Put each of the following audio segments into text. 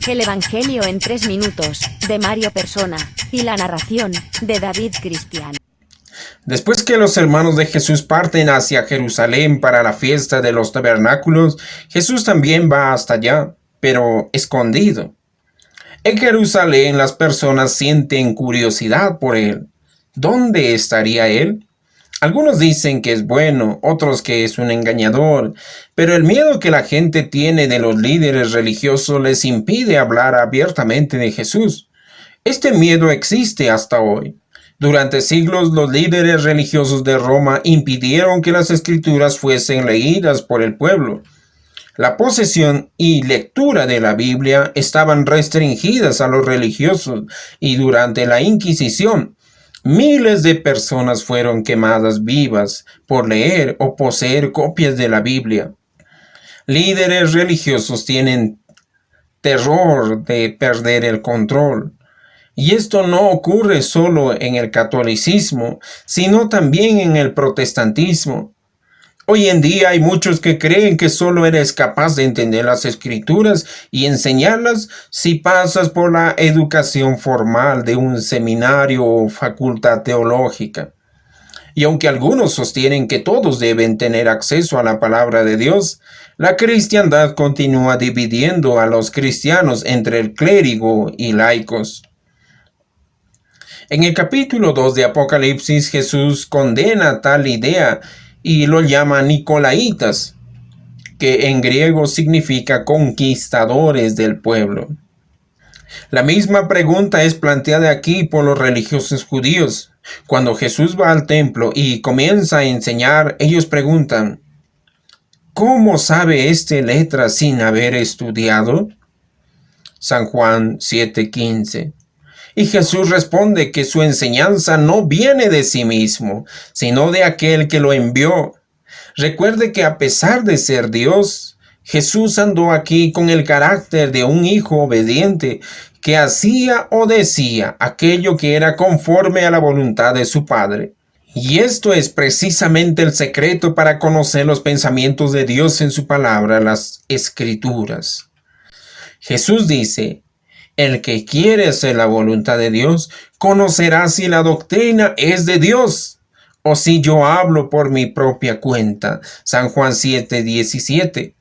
El Evangelio en 3 minutos, de Mario Persona, y la narración, de David Cristian. Después que los hermanos de Jesús parten hacia Jerusalén para la fiesta de los tabernáculos, Jesús también va hasta allá, pero escondido. En Jerusalén las personas sienten curiosidad por él. ¿Dónde estaría él? Algunos dicen que es bueno, otros que es un engañador, pero el miedo que la gente tiene de los líderes religiosos les impide hablar abiertamente de Jesús. Este miedo existe hasta hoy. Durante siglos los líderes religiosos de Roma impidieron que las escrituras fuesen leídas por el pueblo. La posesión y lectura de la Biblia estaban restringidas a los religiosos y durante la Inquisición, miles de personas fueron quemadas vivas por leer o poseer copias de la Biblia. Líderes religiosos tienen terror de perder el control. Y esto no ocurre solo en el catolicismo, sino también en el protestantismo. Hoy en día hay muchos que creen que solo eres capaz de entender las escrituras y enseñarlas si pasas por la educación formal de un seminario o facultad teológica. Y aunque algunos sostienen que todos deben tener acceso a la palabra de Dios, la cristiandad continúa dividiendo a los cristianos entre el clérigo y laicos. En el capítulo 2 de Apocalipsis, Jesús condena tal idea y lo llama Nicolaitas, que en griego significa conquistadores del pueblo. La misma pregunta es planteada aquí por los religiosos judíos. Cuando Jesús va al templo y comienza a enseñar, ellos preguntan, ¿cómo sabe este letras sin haber estudiado? San Juan 7:15. Y Jesús responde que su enseñanza no viene de sí mismo, sino de aquel que lo envió. Recuerde que a pesar de ser Dios, Jesús andó aquí con el carácter de un hijo obediente que hacía o decía aquello que era conforme a la voluntad de su Padre. Y esto es precisamente el secreto para conocer los pensamientos de Dios en su palabra, las Escrituras. Jesús dice, el que quiere hacer la voluntad de Dios, conocerá si la doctrina es de Dios o si yo hablo por mi propia cuenta. San Juan 7:17.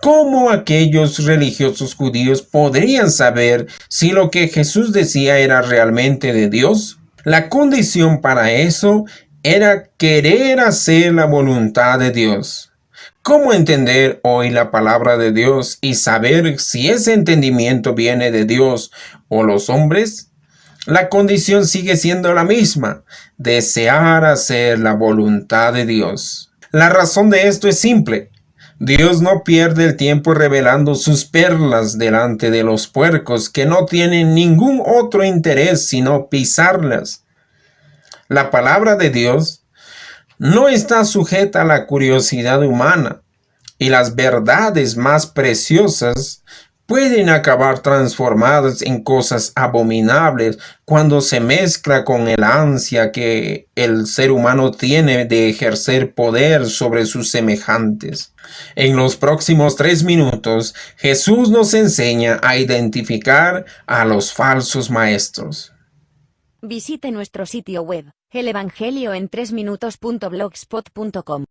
¿Cómo aquellos religiosos judíos podrían saber si lo que Jesús decía era realmente de Dios? La condición para eso era querer hacer la voluntad de Dios. ¿Cómo entender hoy la palabra de Dios y saber si ese entendimiento viene de Dios o los hombres? La condición sigue siendo la misma, desear hacer la voluntad de Dios. La razón de esto es simple. Dios no pierde el tiempo revelando sus perlas delante de los puercos que no tienen ningún otro interés sino pisarlas. La palabra de Dios no está sujeta a la curiosidad humana, y las verdades más preciosas pueden acabar transformadas en cosas abominables cuando se mezcla con el ansia que el ser humano tiene de ejercer poder sobre sus semejantes. En los próximos 3 minutos, Jesús nos enseña a identificar a los falsos maestros. Visite nuestro sitio web, elevangelioen3minutos.blogspot.com.